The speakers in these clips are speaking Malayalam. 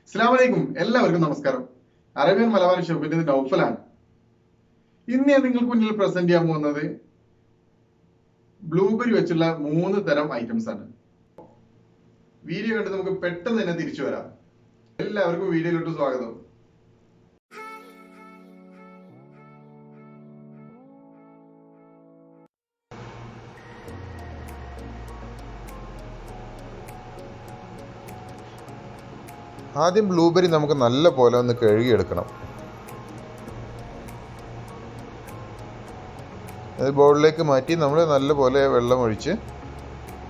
അസ്സലാമലൈക്കും എല്ലാവർക്കും നമസ്കാരം. അറേബ്യൻ മലബാർ ഷോപ്പിന്റെ നൗഫലാണ്. ഇന്ന് ഞാൻ നിങ്ങൾക്ക് മുന്നിൽ പ്രസന്റ് ചെയ്യാൻ പോകുന്നത് ബ്ലൂബെറി വെച്ചുള്ള 3 തരം ഐറ്റംസ് ആണ്. വീഡിയോ കണ്ട് നമുക്ക് പെട്ടെന്ന് തന്നെ തിരിച്ചു വരാം. എല്ലാവർക്കും വീഡിയോയിലോട്ട് സ്വാഗതം. ആദ്യം ബ്ലൂബെറി നമുക്ക് നല്ല പോലെ ഒന്ന് കഴുകിയെടുക്കണം. ബൗളിലേക്ക് മാറ്റി നമ്മൾ നല്ല പോലെ വെള്ളം ഒഴിച്ച്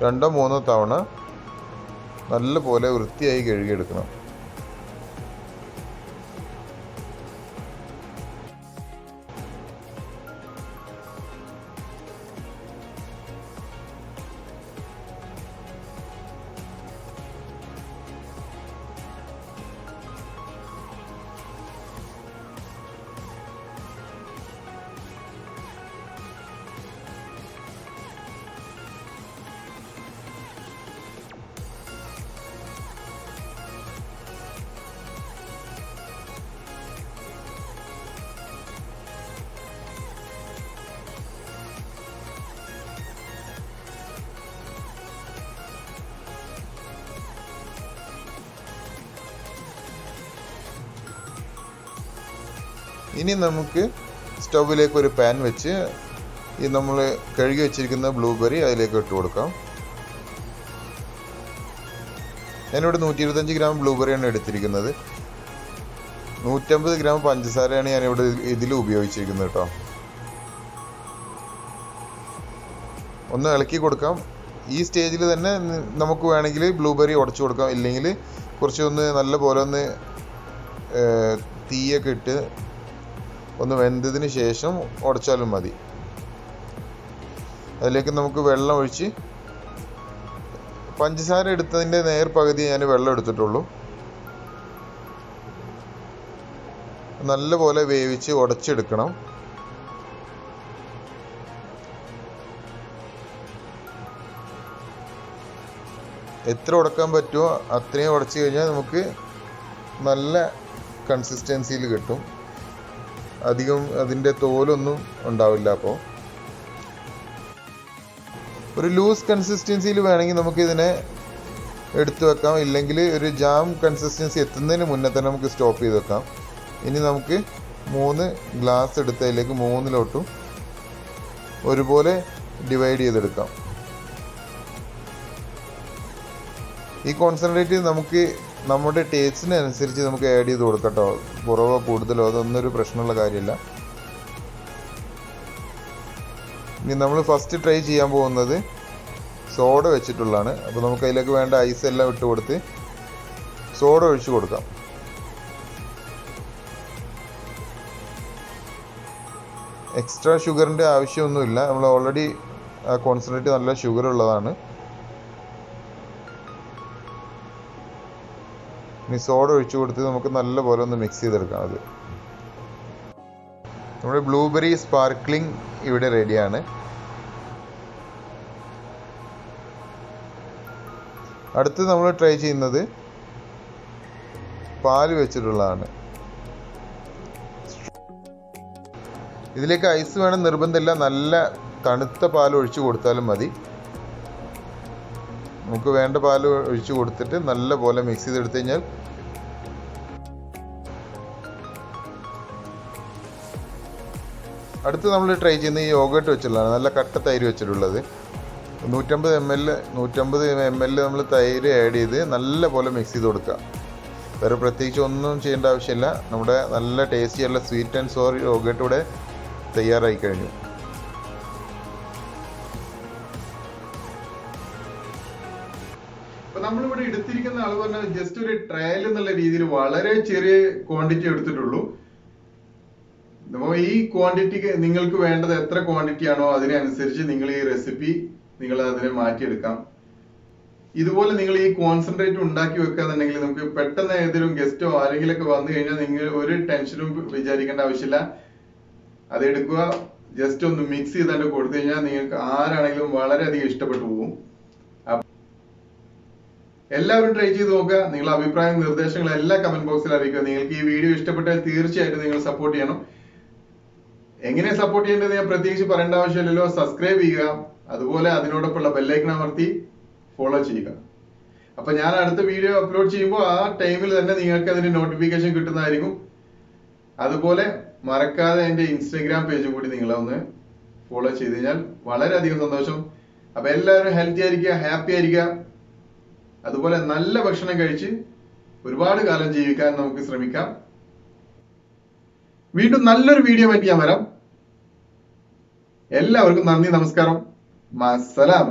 2-3 തവണ നല്ല പോലെ വൃത്തിയായി കഴുകിയെടുക്കണം. ഇനി നമുക്ക് സ്റ്റൗവിലേക്ക് ഒരു പാൻ വെച്ച് ഈ നമ്മൾ കഴുകി വെച്ചിരിക്കുന്ന ബ്ലൂബെറി അതിലേക്ക് ഇട്ട് കൊടുക്കാം. ഞാനിവിടെ 125 ഗ്രാം ബ്ലൂബെറിയാണ് എടുത്തിരിക്കുന്നത്. 150 ഗ്രാം പഞ്ചസാരയാണ് ഞാനിവിടെ ഇതിൽ ഉപയോഗിച്ചിരിക്കുന്നത് കേട്ടോ. ഒന്ന് ഇളക്കി കൊടുക്കാം. ഈ സ്റ്റേജിൽ തന്നെ നമുക്ക് വേണമെങ്കിൽ ബ്ലൂബെറി ഉടച്ചു കൊടുക്കാം, ഇല്ലെങ്കിൽ കുറച്ചൊന്ന് നല്ല പോലെ ഒന്ന് തീയൊക്കെ ഇട്ട് ഒന്ന് വെന്തതിന് ശേഷം ഉടച്ചാലും മതി. അതിലേക്ക് നമുക്ക് വെള്ളം ഒഴിച്ച് പഞ്ചസാര എടുത്തതിൻ്റെ നേർപകുതി ഞാൻ വെള്ളം എടുത്തിട്ടുള്ളൂ. നല്ലപോലെ വേവിച്ച് ഉടച്ചെടുക്കണം. എത്ര ഉടക്കാൻ പറ്റുമോ അത്രയും ഉടച്ചു കഴിഞ്ഞാൽ നമുക്ക് നല്ല കൺസിസ്റ്റൻസിയിൽ കിട്ടും. അധികം അതിൻ്റെ തോലൊന്നും ഉണ്ടാവില്ല. അപ്പോൾ ഒരു ലൂസ് കൺസിസ്റ്റൻസിയിൽ വേണമെങ്കിൽ നമുക്ക് ഇതിനെ എടുത്തു വെക്കാം, ഇല്ലെങ്കിൽ ഒരു ജാം കൺസിസ്റ്റൻസി എത്തുന്നതിന് മുന്നേ തന്നെ നമുക്ക് സ്റ്റോപ്പ് ചെയ്ത് വെക്കാം. ഇനി നമുക്ക് 3 ഗ്ലാസ് എടുത്ത് അതിലേക്ക് 3 ഒരുപോലെ ഡിവൈഡ് ചെയ്തെടുക്കാം. ഈ കോൺസെൻട്രേറ്റ് നമുക്ക് നമ്മുടെ ടേസ്റ്റിനനുസരിച്ച് നമുക്ക് ആഡ് ചെയ്ത് കൊടുക്കാം കേട്ടോ. കുറവോ കൂടുതലോ അതൊന്നും ഒരു പ്രശ്നമുള്ള കാര്യമില്ല. ഇനി നമ്മൾ ഫസ്റ്റ് ട്രൈ ചെയ്യാൻ പോകുന്നത് സോഡ വെച്ചിട്ടുള്ളതാണ്. അപ്പോൾ നമുക്ക് അതിലേക്ക് വേണ്ട ഐസ് എല്ലാം ഇട്ട് കൊടുത്ത് സോഡ ഒഴിച്ച് കൊടുക്കാം. എക്സ്ട്രാ ഷുഗറിൻ്റെ ആവശ്യമൊന്നുമില്ല. നമ്മൾ ഓൾറെഡി ആ കോൺസെൻട്രേറ്റ് നല്ല ഷുഗർ ഉള്ളതാണ്. ഇനി സോഡ ഒഴിച്ചു കൊടുത്ത് നമുക്ക് നല്ല പോലെ ഒന്ന് മിക്സ് ചെയ്തെടുക്കാം. അത് നമ്മുടെ ബ്ലൂബെറി സ്പാർക്ലിംഗ് ഇവിടെ റെഡിയാണ്. അടുത്ത് നമ്മൾ ട്രൈ ചെയ്യുന്നത് പാല് വെച്ചിട്ടുള്ളതാണ്. ഇതിലേക്ക് ഐസ് വേണം നിർബന്ധമില്ല, നല്ല തണുത്ത പാൽ ഒഴിച്ചു കൊടുത്താലും മതി. നമുക്ക് വേണ്ട പാൽ ഒഴിച്ചു കൊടുത്തിട്ട് നല്ല പോലെ മിക്സ് ചെയ്തെടുത്തു കഴിഞ്ഞാൽ അടുത്ത് നമ്മൾ ട്രൈ ചെയ്യുന്ന ഈ യോഗട്ട് വെച്ചിട്ടുള്ളതാണ്. നല്ല കട്ട തൈര് വെച്ചിട്ടുള്ളത്. 150 ml നമ്മൾ തൈര് ആഡ് ചെയ്ത് നല്ല പോലെ മിക്സ് ചെയ്ത് കൊടുക്കുക. വേറെ പ്രത്യേകിച്ച് ഒന്നും ചെയ്യേണ്ട ആവശ്യമില്ല. നമ്മുടെ നല്ല ടേസ്റ്റിയുള്ള സ്വീറ്റ് ആൻഡ് സോർ യോഗട്ട് ഇവിടെ തയ്യാറായി കഴിഞ്ഞു. നമ്മളിവിടെ എടുത്തിരിക്കുന്ന അളവ് പറഞ്ഞാൽ ജസ്റ്റ് ഒരു ട്രയൽ എന്നുള്ള രീതിയിൽ വളരെ ചെറിയ ക്വാണ്ടിറ്റി എടുത്തിട്ടുള്ളൂ. അപ്പോൾ ഈ ക്വാണ്ടിറ്റിക്ക് നിങ്ങൾക്ക് വേണ്ടത് എത്ര ക്വാണ്ടിറ്റി ആണോ അതിനനുസരിച്ച് നിങ്ങൾ ഈ റെസിപ്പി നിങ്ങൾ അതിനെ മാറ്റിയെടുക്കാം. ഇതുപോലെ നിങ്ങൾ ഈ കോൺസെൻട്രേറ്റ് ഉണ്ടാക്കി വെക്കാന്നുണ്ടെങ്കിൽ നമുക്ക് പെട്ടെന്ന് ഏതെങ്കിലും ഗസ്റ്റോ ആരെങ്കിലൊക്കെ വന്നു കഴിഞ്ഞാൽ നിങ്ങൾ ഒരു ടെൻഷനും വിചാരിക്കേണ്ട ആവശ്യമില്ല. അത് എടുക്കുക, ജസ്റ്റ് ഒന്ന് മിക്സ് ചെയ്താണ്ട് കൊടുത്തു കഴിഞ്ഞാൽ നിങ്ങൾക്ക് ആരാണെങ്കിലും വളരെയധികം ഇഷ്ടപ്പെട്ടു പോകും. എല്ലാവരും ട്രൈ ചെയ്ത് നോക്കുക. നിങ്ങളുടെ അഭിപ്രായം നിർദ്ദേശങ്ങൾ എല്ലാം കമന്റ് ബോക്സിൽ അറിയിക്കുക. നിങ്ങൾക്ക് ഈ വീഡിയോ ഇഷ്ടപ്പെട്ടാൽ തീർച്ചയായിട്ടും നിങ്ങൾ സപ്പോർട്ട് ചെയ്യണം. എങ്ങനെ സപ്പോർട്ട് ചെയ്യേണ്ടത് ഞാൻ പ്രത്യേകിച്ച് പറയേണ്ട ആവശ്യമില്ലല്ലോ. സബ്സ്ക്രൈബ് ചെയ്യുക, അതുപോലെ അതിനോടൊപ്പമുള്ള ബെല്ലൈക്കൺ അമർത്തി ഫോളോ ചെയ്യുക. അപ്പൊ ഞാൻ അടുത്ത വീഡിയോ അപ്ലോഡ് ചെയ്യുമ്പോൾ ആ ടൈമിൽ തന്നെ നിങ്ങൾക്ക് അതിന്റെ നോട്ടിഫിക്കേഷൻ കിട്ടുന്നതായിരിക്കും. അതുപോലെ മറക്കാതെ എന്റെ ഇൻസ്റ്റഗ്രാം പേജ് കൂടി നിങ്ങളൊന്ന് ഫോളോ ചെയ്ത് കഴിഞ്ഞാൽ വളരെയധികം സന്തോഷം. അപ്പൊ എല്ലാവരും ഹെൽത്തി ആയിരിക്കുക, ഹാപ്പി ആയിരിക്കുക. അതുപോലെ നല്ല ഭക്ഷണം കഴിച്ച് ഒരുപാട് കാലം ജീവിക്കാൻ നമുക്ക് ശ്രമിക്കാം. വീണ്ടും നല്ലൊരു വീഡിയോ ആയിട്ട് ഞാൻ വരാം. എല്ലാവർക്കും നന്ദി, നമസ്കാരം, മസ്സലാമ.